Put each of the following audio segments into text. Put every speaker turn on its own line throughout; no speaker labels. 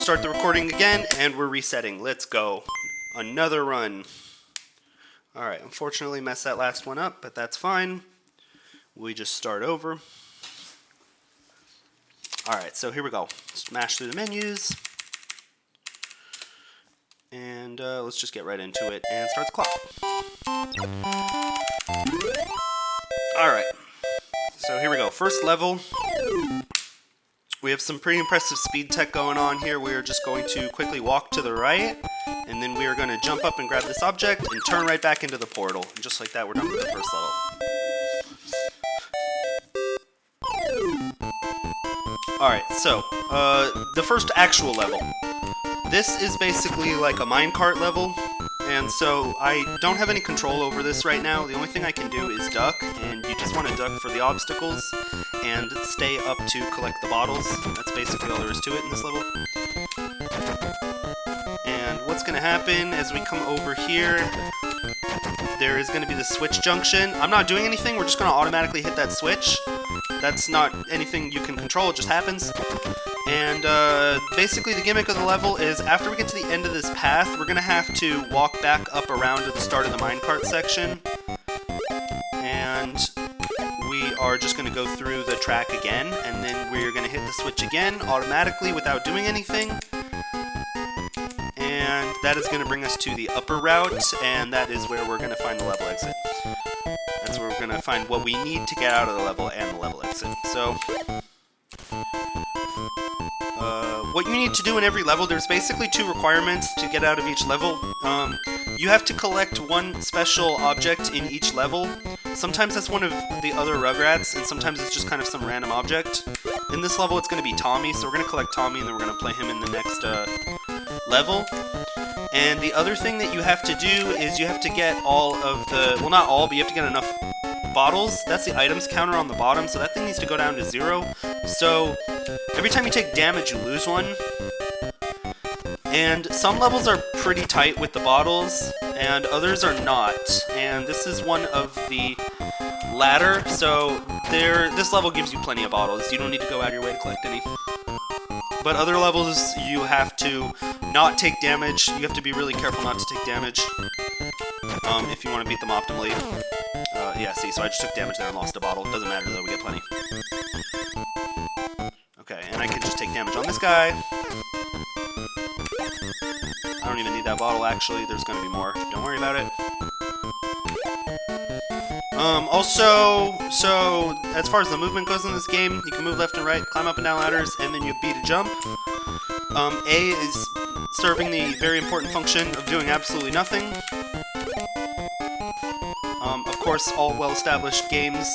Start the recording again, and we're resetting. Let's go. Another run. Alright, unfortunately messed that last one up, but that's fine. We just start over. Alright, so here we go. Smash through the menus. And let's just get right into it and start the clock. Alright, so here we go. First level. We have some pretty impressive speed tech going on here. We are just going to quickly walk to the right, and then we are going to jump up and grab this object and turn right back into the portal. And just like that, we're done with the first level. Alright, so, the first actual level. This is basically like a minecart level, and so I don't have any control over this right now. The only thing I can do is duck, and you just want to duck for the obstacles and stay up to collect the bottles. That's basically all there is to it in this level. And what's going to happen as we come over here, there is going to be the switch junction. I'm not doing anything, we're just going to automatically hit that switch. That's not anything you can control, it just happens. And basically the gimmick of the level is after we get to the end of this path, we're going to have to walk back up around to the start of the minecart section. And we are just going to go through the track again, and then we're going to hit the switch again automatically without doing anything. And that is going to bring us to the upper route, and that is where we're going to find the level exit. That's where we're going to find what we need to get out of the level and the level exit. So, what you need to do in every level, there's basically 2 requirements to get out of each level. You have to collect one special object in each level. Sometimes that's one of the other Rugrats, and sometimes it's just kind of some random object. In this level, it's going to be Tommy, so we're going to collect Tommy, and then we're going to play him in the next level. And the other thing that you have to do is you have to get all of the, well, not all, but you have to get enough bottles. That's the items counter on the bottom, so that thing needs to go down to 0. So every time you take damage, you lose one. And some levels are pretty tight with the bottles, and others are not. And this is one of the latter, so this level gives you plenty of bottles. You don't need to go out of your way to collect any. But other levels, you have to not take damage. You have to be really careful not to take damage if you want to beat them optimally. Yeah, see, so I just took damage there and lost a bottle. It doesn't matter, though, we get plenty. Okay, and I can just take damage on this guy. I don't even need that bottle, actually. There's going to be more. Don't worry about it. Also, so as far as the movement goes in this game, you can move left and right, climb up and down ladders, and then you beat a jump. A is serving the very important function of doing absolutely nothing. Of course, all well-established games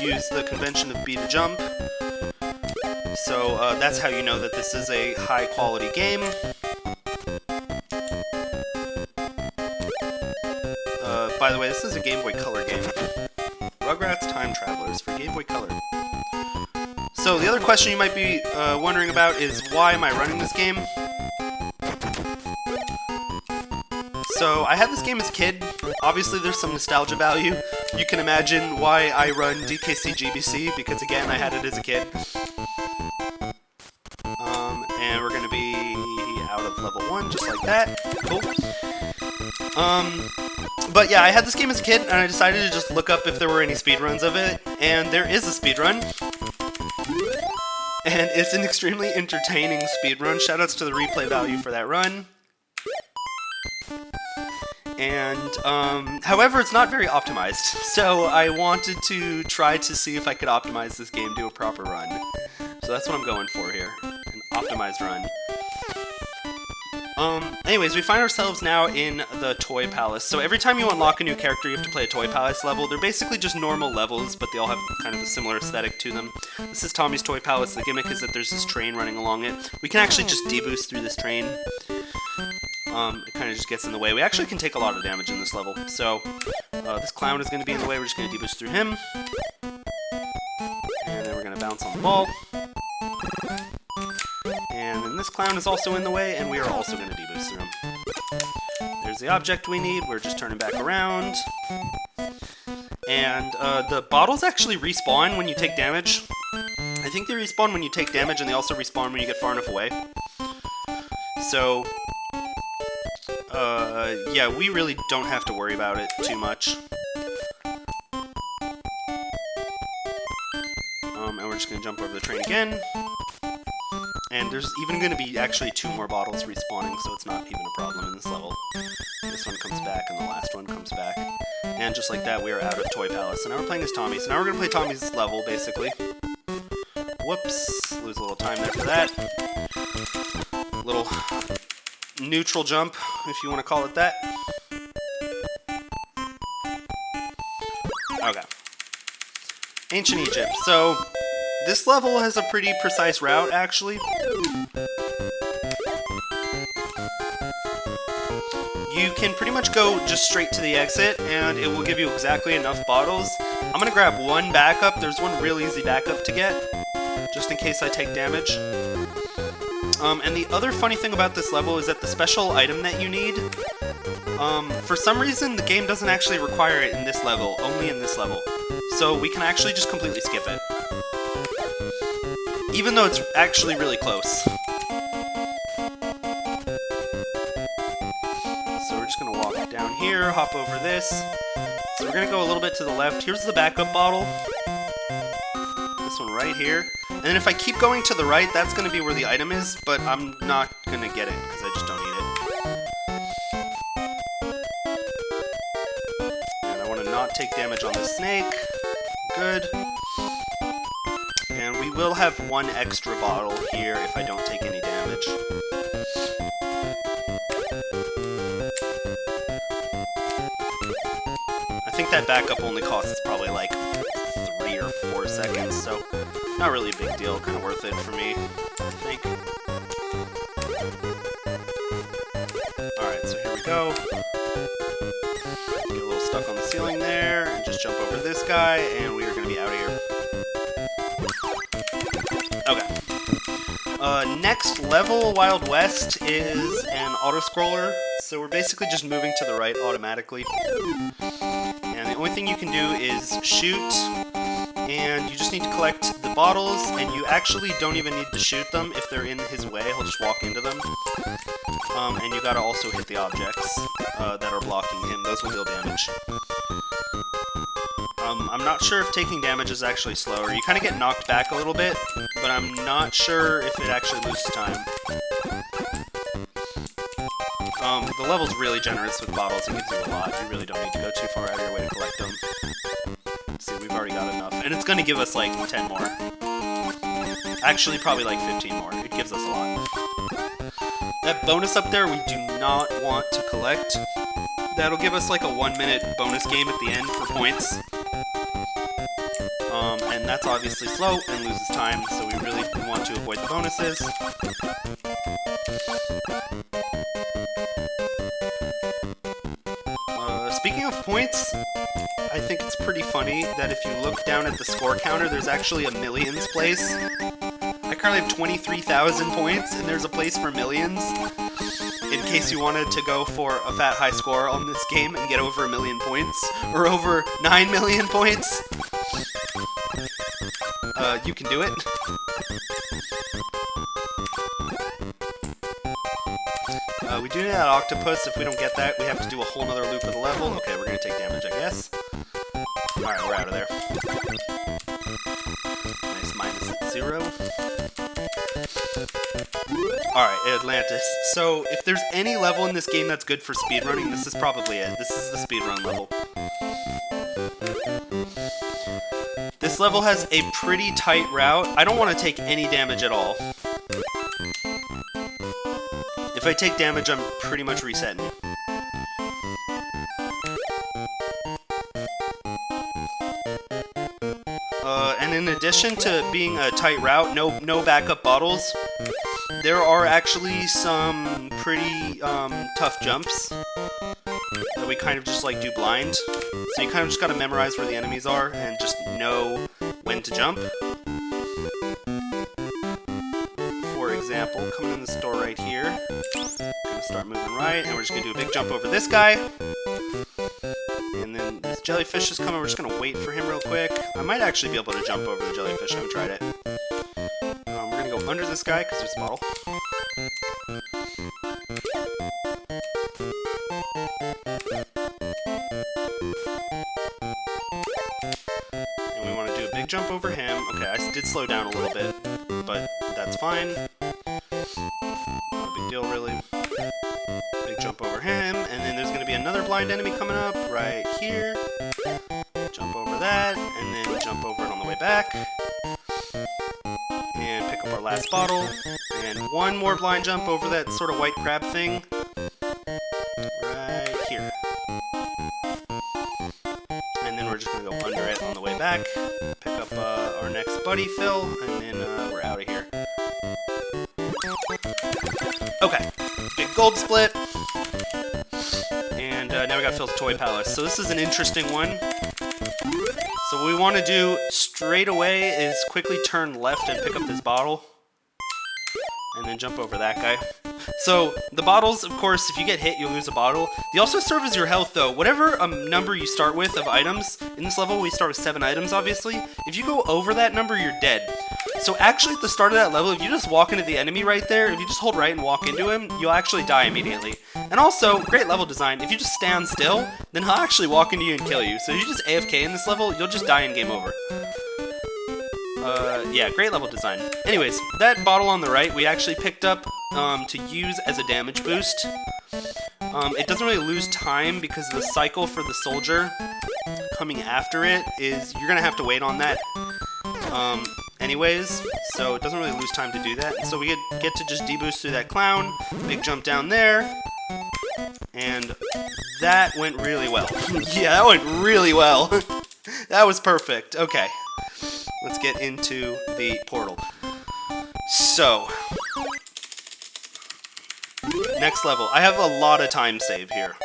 use the convention of beat a jump. So that's how you know that this is a high-quality game. By the way, this is a Game Boy Color game. Rugrats Time Travelers for Game Boy Color. So the other question you might be wondering about is, why am I running this game? So I had this game as a kid. Obviously there's some nostalgia value. You can imagine why I run DKC GBC, because again, I had it as a kid. And we're going to be out of level 1, just like that. Cool. But yeah, I had this game as a kid, and I decided to just look up if there were any speedruns of it, and there is a speedrun. And it's an extremely entertaining speedrun. Shoutouts to the replay value for that run. And, however, it's not very optimized, so I wanted to try to see if I could optimize this game to a proper run. So that's what I'm going for here, an optimized run. Anyways, we find ourselves now in the Toy Palace. So every time you unlock a new character, you have to play a Toy Palace level. They're basically just normal levels, but they all have kind of a similar aesthetic to them. This is Tommy's Toy Palace. The gimmick is that there's this train running along it. We can actually just deboost through this train. It kind of just gets in the way. We actually can take a lot of damage in this level. So, this clown is going to be in the way. We're just going to deboost through him. And then we're going to bounce on the ball. And then this clown is also in the way, and we are also going to deboost through him. There's the object we need. We're just turning back around. And the bottles actually respawn when you take damage. I think they respawn when you take damage, and they also respawn when you get far enough away. So, yeah, we really don't have to worry about it too much. And we're just going to jump over the train again. And there's even going to be actually 2 more bottles respawning, so it's not even a problem in this level. This one comes back, and the last one comes back. And just like that, we are out of Toy Palace. And now we're playing as Tommy. So now we're going to play Tommy's level, basically. Whoops. Lose a little time there for that. Little neutral jump, if you want to call it that. Okay. Ancient Egypt. So, this level has a pretty precise route, actually. You can pretty much go just straight to the exit, and it will give you exactly enough bottles. I'm gonna grab one backup. There's one real easy backup to get, just in case I take damage. And the other funny thing about this level is that the special item that you need, for some reason, the game doesn't actually require it in this level, only in this level. So we can actually just completely skip it. Even though it's actually really close. So we're just going to walk down here, hop over this. So we're going to go a little bit to the left. Here's the backup bottle. This one right here. And then if I keep going to the right, that's going to be where the item is, but I'm not going to get it because I just don't need it. And I want to not take damage on this snake. Good. And we will have 1 extra bottle here if I don't take any damage. I think that backup only costs probably like 3 or 4 seconds, so not really a big deal, kind of worth it for me, I think. Alright, so here we go. Get a little stuck on the ceiling there, and just jump over this guy, and we are going to be out of here. Okay. Next level, Wild West, is an auto-scroller, so we're basically just moving to the right automatically. And the only thing you can do is shoot, and you just need to collect the bottles, and you actually don't even need to shoot them if they're in his way. He'll just walk into them. And you gotta also hit the objects that are blocking him. Those will deal damage. I'm not sure if taking damage is actually slower. You kind of get knocked back a little bit, but I'm not sure if it actually loses time. The level's really generous with bottles. It gives you a lot. You really don't need to go too far out of your way to collect them. See, we've already got enough. And it's going to give us like 10 more. Actually, probably like 15 more. It gives us a lot. That bonus up there we do not want to collect. That'll give us like a 1-minute bonus game at the end for points. And that's obviously slow and loses time, so we really want to avoid the bonuses. Speaking of points, I think it's pretty funny that if you look down at the score counter, there's actually a millions place. I currently have 23,000 points, and there's a place for millions. In case you wanted to go for a fat high score on this game and get over 1 million points, or over 9 million points, you can do it. We do need that octopus. If we don't get that, we have to do a whole nother loop of the level. Okay, we're gonna take damage, I guess. Alright, we're out of there. Nice, -0. Alright, Atlantis. So, if there's any level in this game that's good for speedrunning, this is probably it. This is the speedrun level. This level has a pretty tight route. I don't want to take any damage at all. If I take damage, I'm pretty much resetting. And in addition to being a tight route, no backup bottles, there are actually some pretty tough jumps that we kind of just like do blind. So you kind of just gotta memorize where the enemies are and just know when to jump. For example, coming in this door right here, gonna start moving right, and we're just gonna do a big jump over this guy. And then this jellyfish is coming, we're just gonna wait for him real quick. I might actually be able to jump over the jellyfish, I haven't tried it. We're gonna go under this guy, because there's a bottle. did slow down a little bit, but that's fine. Not a big deal, really. Big jump over him, and then there's going to be another blind enemy coming up right here. Jump over that, and then jump over it on the way back. And pick up our last bottle. And one more blind jump over that sort of white crab thing. Right here. And then we're just going to go under it on the way back. Pick up our next buddy fill, and then we're out of here. Okay, big gold split. And now we got Phil's Toy Palace. So this is an interesting one. So what we want to do straight away is quickly turn left and pick up this bottle. And then jump over that guy. So the bottles, of course, if you get hit, you lose a bottle. They also serve as your health, though. Whatever number you start with of items, in this level we start with 7 items, obviously. If you go over that number, you're dead. So actually, at the start of that level, if you just walk into the enemy right there, if you just hold right and walk into him, you'll actually die immediately. And also, great level design. If you just stand still, then he'll actually walk into you and kill you. So if you just AFK in this level, you'll just die in game over. Yeah, great level design. Anyways, that bottle on the right, we actually picked up to use as a damage boost. It doesn't really lose time because the cycle for the soldier coming after it is, you're going to have to wait on that anyways, so it doesn't really lose time to do that. And so we get to just deboost through that clown, big jump down there, and that went really well. Yeah, that went really well. That was perfect. Okay. Let's get into the portal. So, next level. I have a lot of time save here.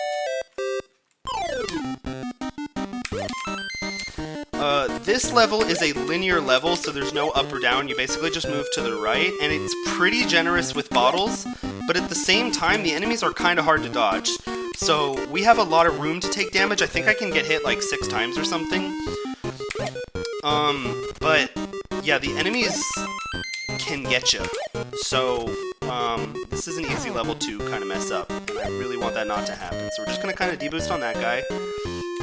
This level is a linear level, so there's no up or down. You basically just move to the right, and it's pretty generous with bottles, but at the same time, the enemies are kind of hard to dodge. So, we have a lot of room to take damage. I think I can get hit like 6 times or something. But yeah, the enemies can get you. So, this is an easy level to kind of mess up, and I really want that not to happen. So we're just going to kind of deboost on that guy.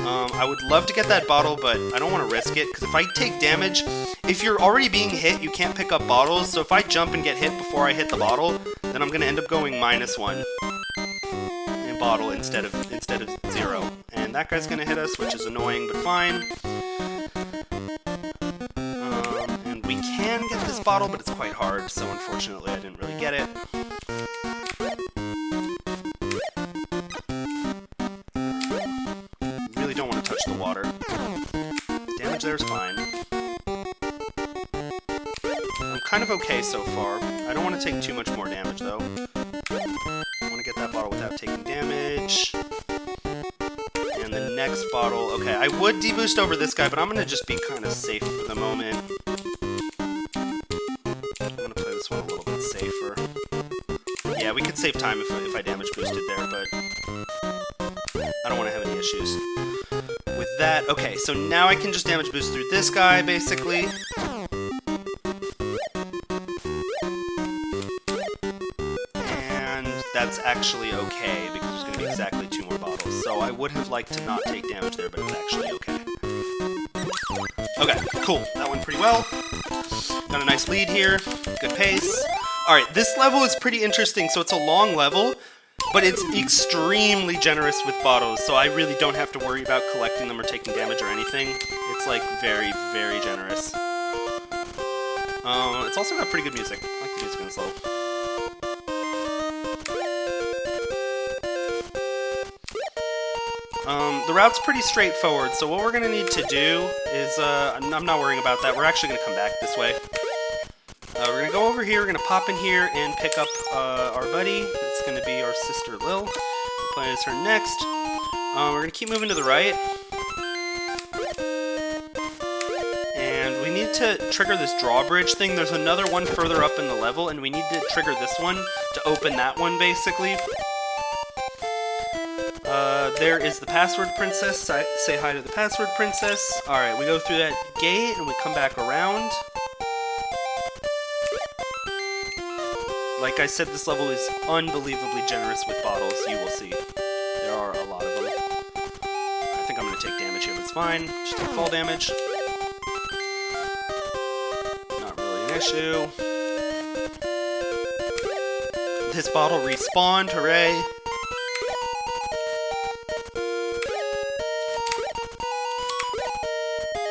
I would love to get that bottle, but I don't want to risk it, because if I take damage, if you're already being hit, you can't pick up bottles, so if I jump and get hit before I hit the bottle, then I'm going to end up going -1 in bottle instead of 0. And that guy's going to hit us, which is annoying, but fine. And we can get this bottle, but it's quite hard, so unfortunately I didn't really get it. Really don't want to touch the water. Damage there is fine. I'm kind of okay so far. I don't want to take too much more damage, though. I want to get that bottle without taking damage. And the next bottle... Okay, I would deboost over this guy, but I'm going to just be kind of safe for the moment. I'm going to play this one a little bit safer. Yeah, we could save time if I damage boosted there, but I don't want to have any issues with that. Okay, so now I can just damage boost through this guy, basically. And that's actually okay, because there's going to be exactly 2 more bottles. So I would have liked to not take damage there, but it's actually okay. Okay, cool. That went pretty well. Got a nice lead here. Good pace. Alright, this level is pretty interesting. So it's a long level, but it's extremely generous with bottles, so I really don't have to worry about collecting them or taking damage or anything. It's like very, very generous. It's also got pretty good music. I like the music in this level. The route's pretty straightforward, so what we're going to need to do is, I'm not worrying about that, we're actually going to come back this way. We're going to go over here, we're going to pop in here and pick up our buddy. It's going to be our sister Lil. We'll play as her next. We're going to keep moving to the right. And we need to trigger this drawbridge thing. There's another one further up in the level, and we need to trigger this one to open that one, basically. There is the password princess. Say hi to the password princess. Alright, we go through that gate, and we come back around. Like I said, this level is unbelievably generous with bottles, you will see. There are a lot of them. I think I'm going to take damage here, but it's fine. Just take fall damage. issue. This bottle respawned, hooray!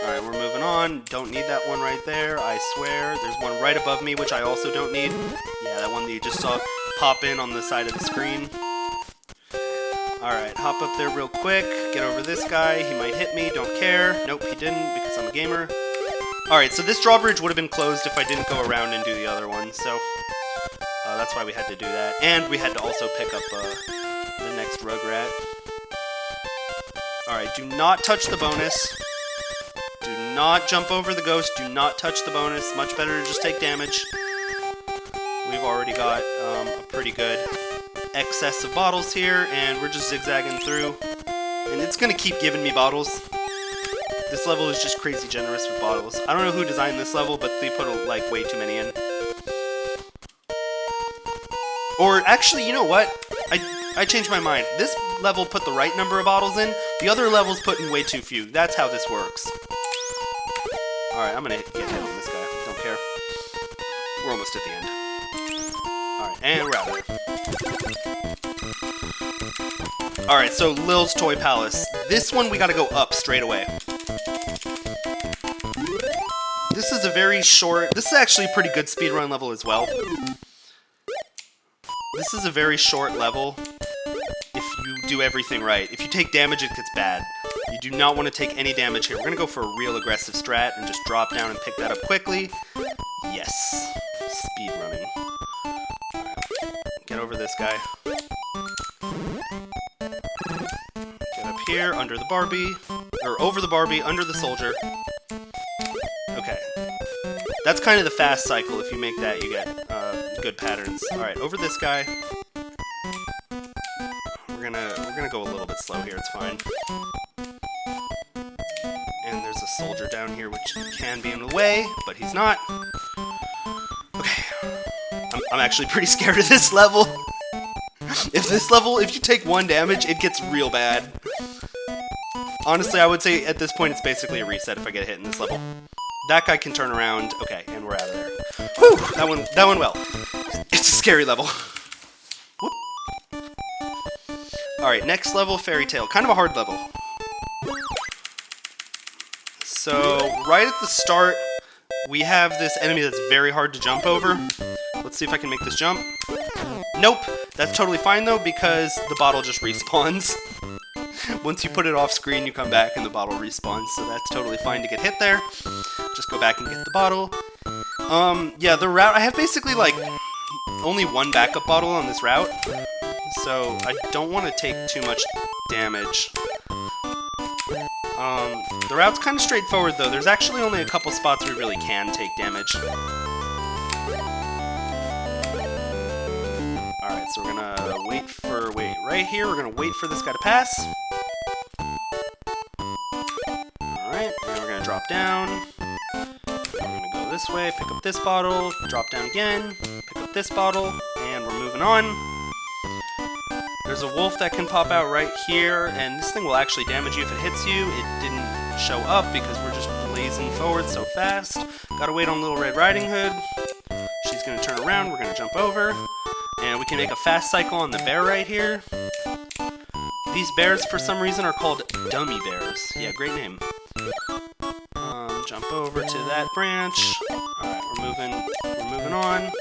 Alright, we're moving on. Don't need that one right there, I swear. There's one right above me, which I also don't need. Yeah, that one that you just saw pop in on the side of the screen. Alright, hop up there real quick, get over this guy. He might hit me, don't care. Nope, he didn't, because I'm a gamer. Alright, so this drawbridge would have been closed if I didn't go around and do the other one, so that's why we had to do that. And we had to also pick up the next Rugrat. Alright, do not touch the bonus. Do not jump over the ghost. Do not touch the bonus. Much better to just take damage. We've already got a pretty good excess of bottles here, and we're just zigzagging through. And it's going to keep giving me bottles. This level is just crazy generous with bottles. I don't know who designed this level, but they put like way too many in. Or actually, you know what? I changed my mind. This level put the right number of bottles in. The other levels put in way too few. That's how this works. Alright, I'm gonna get hit on this guy. Don't care. We're almost at the end. Alright, and we're out of there. Alright, so Lil's Toy Palace. This one we gotta go up straight away. This is a very short... This is actually a pretty good speedrun level as well. This is a very short level if you do everything right. If you take damage, it gets bad. You do not want to take any damage here. We're going to go for a real aggressive strat and just drop down and pick that up quickly. Yes. Speed running. Get over this guy. Get up here, under the Barbie. Or over the Barbie, under the soldier. Okay. That's kind of the fast cycle. If you make that, you get good patterns. Alright, over this guy. We're gonna go a little bit slow here, it's fine. And there's a soldier down here which can be in the way, but he's not. Okay. I'm actually pretty scared of this level. If you take one damage, it gets real bad. Honestly, I would say at this point it's basically a reset if I get hit in this level. That guy can turn around. Okay, and we're out of there. Whew! That went well. It's a scary level. Whoop. Alright, next level, Fairy Tale. Kind of a hard level. So, right at the start, we have this enemy that's very hard to jump over. Let's see if I can make this jump. Nope! That's totally fine though, because the bottle just respawns. Once you put it off screen, you come back and the bottle respawns, so that's totally fine to get hit there. Just go back and get the bottle. Yeah, the route, I have basically, like, only one backup bottle on this route, so I don't want to take too much damage. The route's kind of straightforward, though. There's actually only a couple spots where we really can take damage. Alright, so we're gonna wait right here, we're gonna wait for this guy to pass. Alright, and we're gonna drop down. We're gonna go this way, pick up this bottle, drop down again, pick up this bottle, and we're moving on. There's a wolf that can pop out right here, and this thing will actually damage you if it hits you. It didn't show up because we're just blazing forward so fast. Gotta wait on Little Red Riding Hood. She's gonna turn around, we're gonna jump over. And we can make a fast cycle on the bear right here. These bears, for some reason, are called dummy bears. Yeah, great name. Jump over to that branch. Alright, we're moving on.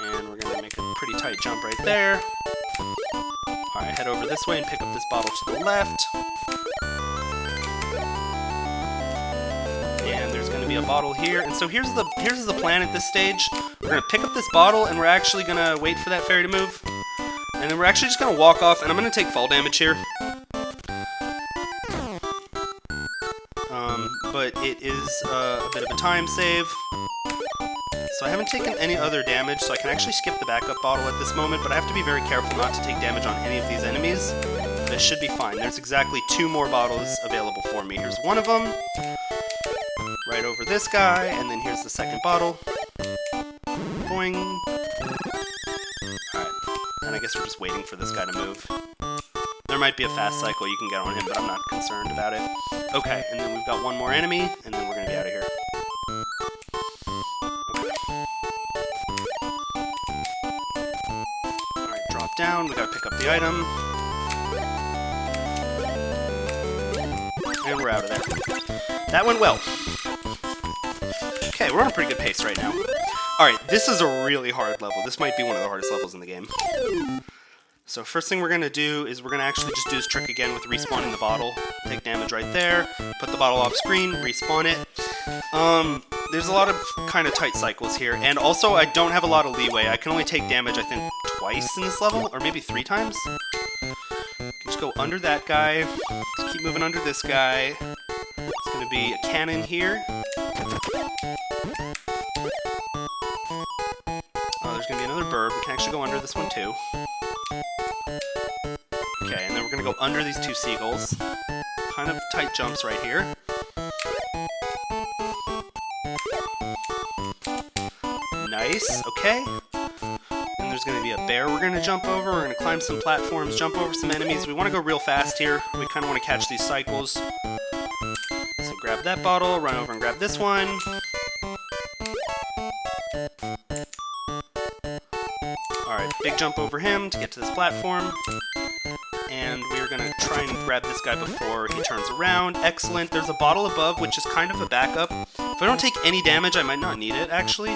And we're gonna make a pretty tight jump right there. Alright, head over this way and pick up this bottle to the left. And there's gonna be a bottle here. And so here's the plan at this stage. We're gonna pick up this bottle and we're actually gonna wait for that fairy to move. And then we're actually just gonna walk off, and I'm gonna take fall damage here. But it is a bit of a time save. So I haven't taken any other damage, so I can actually skip the backup bottle at this moment, but I have to be very careful not to take damage on any of these enemies. This should be fine. There's exactly 2 more bottles available for me. Here's one of them. Right over this guy, and then here's the second bottle. Boing. Alright, and I guess we're just waiting for this guy to move. There might be a fast cycle you can get on him, but I'm not concerned about it. Okay, and then we've got one more enemy, and then we're gonna be out of here. down. We gotta pick up the item. And we're out of there. That went well. Okay, we're on a pretty good pace right now. Alright, this is a really hard level. This might be one of the hardest levels in the game. So first thing we're going to do is we're going to actually just do this trick again with respawning the bottle. Take damage right there, put the bottle off screen, respawn it. There's a lot of kind of tight cycles here, and also I don't have a lot of leeway. I can only take damage, I think, twice in this level, or maybe 3 times. Just go under that guy, just keep moving under this guy. It's going to be a cannon here. Oh, there's going to be another bird. We can actually go under this one too. Okay, and then we're going to go under these 2 seagulls. Kind of tight jumps right here. Nice, okay. And there's going to be a bear we're going to jump over. We're going to climb some platforms, jump over some enemies. We want to go real fast here. We kind of want to catch these cycles. So grab that bottle, run over and grab this one. Alright, big jump over him to get to this platform. And we're going to try and grab this guy before he turns around. Excellent. There's a bottle above, which is kind of a backup. If I don't take any damage, I might not need it, actually.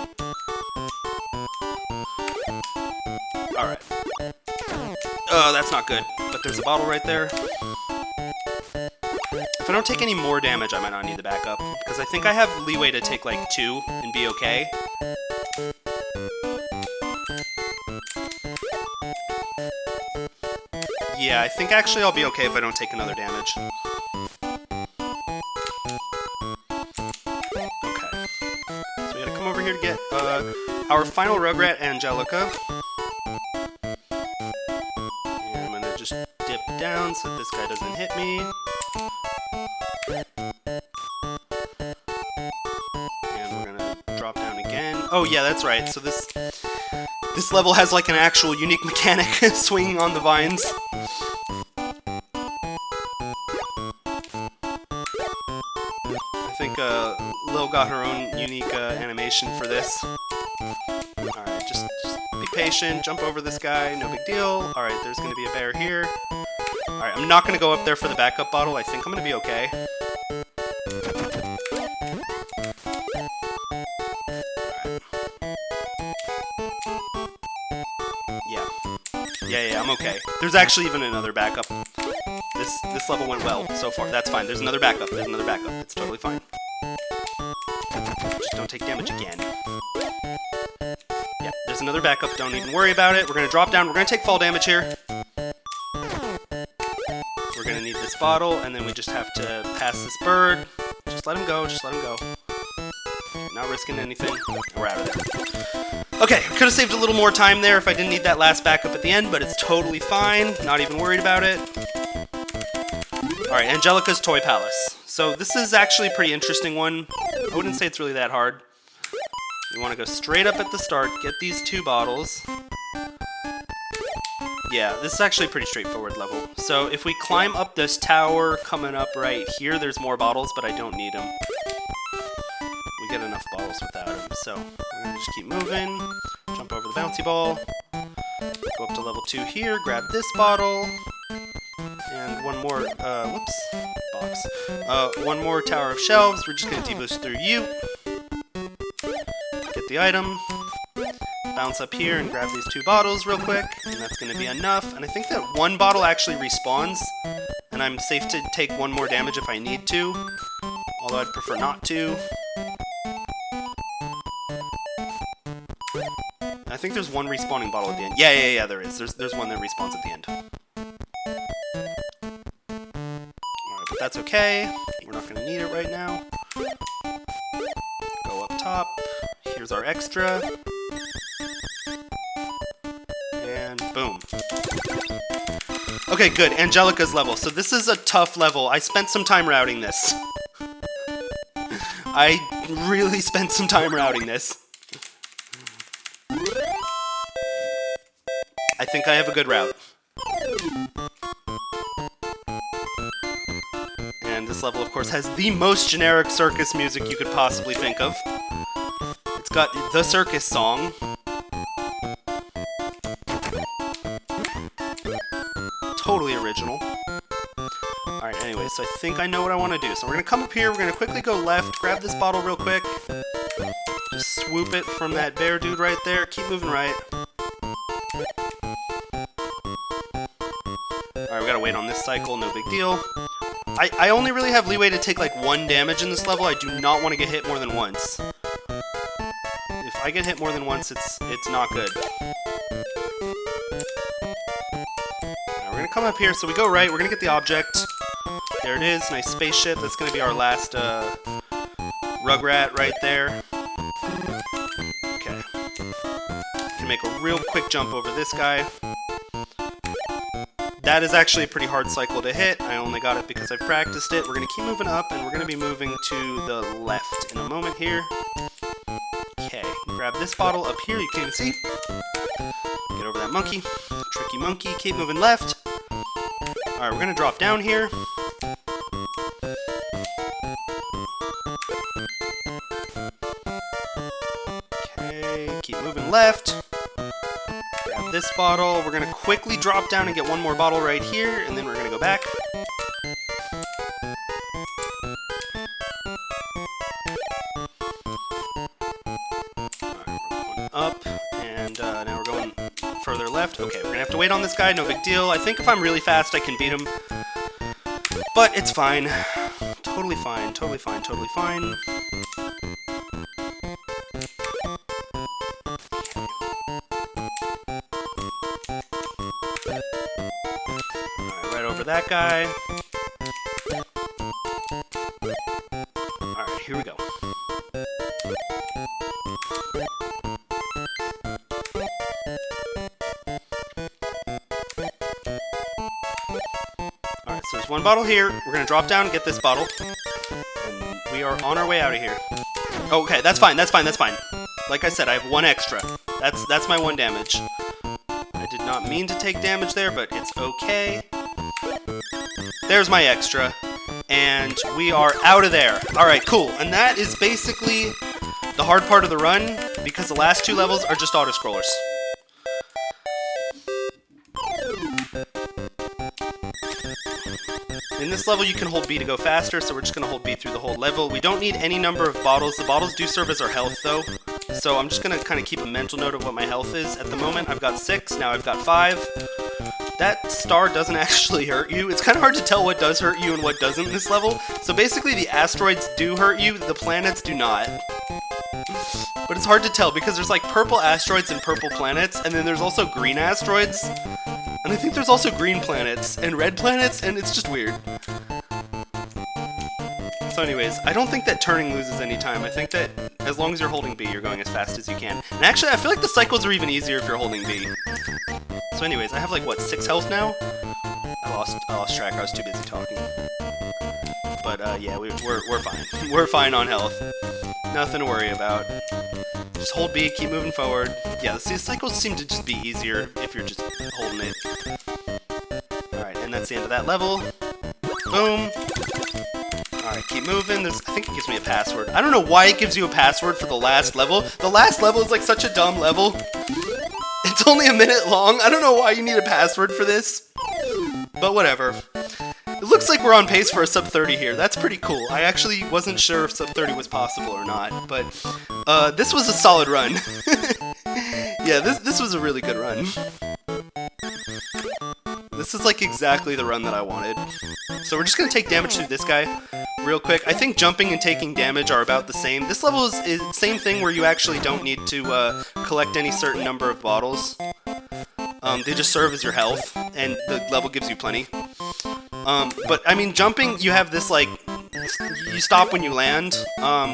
Alright. Oh, that's not good. But there's a bottle right there. If I don't take any more damage, I might not need the backup. Because I think I have leeway to take like 2 and be okay. Yeah, I think actually I'll be okay if I don't take another damage. Okay. So we gotta come over here to get our final Rugrat, Angelica. And I'm gonna just dip down so this guy doesn't hit me. And we're gonna drop down again. Oh yeah, that's right. So this level has like an actual unique mechanic swinging on the vines. I think Lil got her own unique animation for this. Alright, just be patient, jump over this guy, no big deal. Alright, there's going to be a bear here. Alright, I'm not going to go up there for the backup bottle. I think I'm going to be okay. Yeah, I'm okay. There's actually even another backup. This level went well so far. That's fine. There's another backup. It's totally fine. Just don't take damage again. Yeah, there's another backup. Don't even worry about it. We're going to drop down. We're going to take fall damage here. We're going to need this bottle, and then we just have to pass this bird. Just let him go. Not risking anything. We're out of there. Okay, could have saved a little more time there if I didn't need that last backup at the end, but it's totally fine. Not even worried about it. Alright, Angelica's Toy Palace. So this is actually a pretty interesting one. I wouldn't say it's really that hard. We want to go straight up at the start, get these 2 bottles. Yeah, this is actually a pretty straightforward level. So if we climb up this tower coming up right here, there's more bottles, but I don't need them. We get enough bottles without them, so we're going to just keep moving, jump over the bouncy ball, go up to level 2 here, grab this bottle, and one more, box. One more tower of shelves. We're just going to deboost through you, get the item, bounce up here and grab these 2 bottles real quick, and that's going to be enough. And I think that 1 bottle actually respawns, and I'm safe to take 1 more damage if I need to, although I'd prefer not to. I think there's 1 respawning bottle at the end. Yeah, there is. There's 1 that respawns at the end. Alright, but that's okay. We're not going to need it right now. Go up top. Here's our extra. And boom. Okay, good. Angelica's level. So this is a tough level. I spent some time routing this. I really spent some time routing this. I think I have a good route. And this level, of course, has the most generic circus music you could possibly think of. It's got the circus song. totally original. Alright, anyway, so I think I know what I want to do. So we're going to come up here, we're going to quickly go left, grab this bottle real quick. Just swoop it from that bear dude right there. Keep moving right. Alright, we gotta wait on this cycle, no big deal. I only really have leeway to take like 1 damage in this level. I do not want to get hit more than once. If I get hit more than once, it's not good. Alright, we're gonna come up here, so we go right, we're gonna get the object. There it is, nice spaceship. That's gonna be our last Rugrat right there. Okay. Can make a real quick jump over this guy. That is actually a pretty hard cycle to hit. I only got it because I've practiced it. We're going to keep moving up, and we're going to be moving to the left in a moment here. Okay, grab this bottle up here. You can't even see. Get over that monkey. Tricky monkey. Keep moving left. Alright, we're going to drop down here. Okay, keep moving left. Grab this bottle. We're going to quickly drop down and get one more bottle right here, and then we're going to go back. Alright, we're going up, and now we're going further left. Okay, we're going to have to wait on this guy, no big deal. I think if I'm really fast, I can beat him. But it's fine. Totally fine, totally fine, totally fine. That guy. Alright, here we go. Alright, so there's one bottle here. We're gonna drop down and get this bottle. And we are on our way out of here. Okay, that's fine, that's fine, that's fine. Like I said, I have 1 extra. That's my 1 damage. I did not mean to take damage there, but it's okay. There's my extra, and we are out of there. Alright, cool. And that is basically the hard part of the run, because the last 2 levels are just auto-scrollers. In this level, you can hold B to go faster, so we're just going to hold B through the whole level. We don't need any number of bottles. The bottles do serve as our health, though. So I'm just going to kind of keep a mental note of what my health is. At the moment, I've got 6. Now I've got 5. That star doesn't actually hurt you. It's kind of hard to tell what does hurt you and what doesn't in this level. So basically the asteroids do hurt you, the planets do not. But it's hard to tell because there's like purple asteroids and purple planets, and then there's also green asteroids. And I think there's also green planets and red planets, and it's just weird. So anyways, I don't think that turning loses any time. I think that as long as you're holding B, you're going as fast as you can. And actually, I feel like the cycles are even easier if you're holding B. So anyways, I have like, what, 6 health now? I lost track, I was too busy talking. But yeah, we're fine. We're fine on health. Nothing to worry about. Just hold B, keep moving forward. Yeah, the cycles seem to just be easier if you're just holding it. Alright, and that's the end of that level. Boom. Alright, keep moving. I think it gives me a password. I don't know why it gives you a password for the last level. The last level is like such a dumb level. It's only a minute long. I don't know why you need a password for this. But whatever. It looks like we're on pace for a sub 30 here. That's pretty cool. I actually wasn't sure if sub 30 was possible or not. But this was a solid run. Yeah, this was a really good run. This is like exactly the run that I wanted. So we're just going to take damage through this guy real quick. I think jumping and taking damage are about the same. This level is the same thing where you actually don't need to collect any certain number of bottles. They just serve as your health, and the level gives you plenty. But, I mean, jumping, you have this, like, you stop when you land,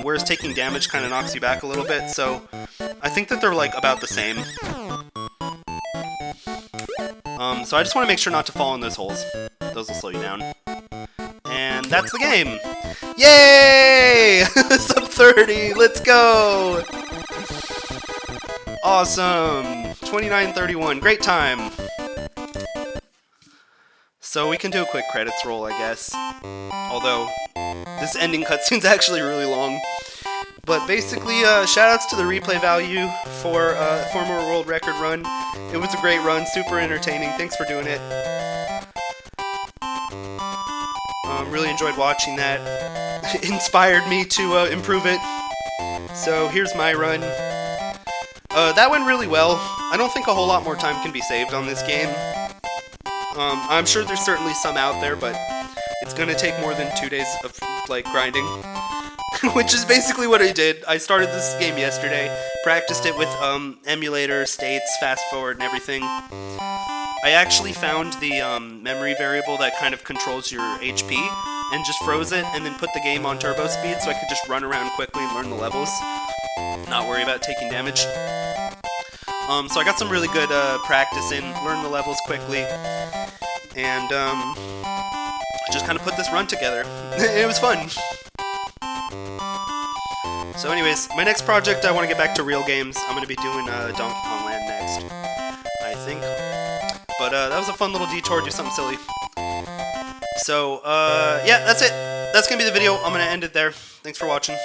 whereas taking damage kind of knocks you back a little bit, so I think that they're, like, about the same. So I just want to make sure not to fall in those holes. Those will slow you down. And that's the game! Yay! Sub 30! Let's go! Awesome! 29:31. Great time! So we can do a quick credits roll, I guess. Although, this ending cutscene's actually really long. But basically, shoutouts to the replay value for former world record run. It was a great run, super entertaining. Thanks for doing it. really enjoyed watching that. It inspired me to improve it. So here's my run. That went really well. I don't think a whole lot more time can be saved on this game. I'm sure there's certainly some out there, but it's gonna take more than 2 days of, like, grinding. Which is basically what I did. I started this game yesterday, practiced it with emulator, states, fast forward, and everything. I actually found the memory variable that kind of controls your HP, and just froze it, and then put the game on turbo speed so I could just run around quickly and learn the levels, not worry about taking damage. So I got some really good practice in, learned the levels quickly, and just kind of put this run together. It was fun. So anyways, my next project, I want to get back to real games. I'm going to be doing Donkey Kong Land next, I think. But that was a fun little detour, do something silly. So, yeah, that's it. That's going to be the video. I'm going to end it there. Thanks for watching.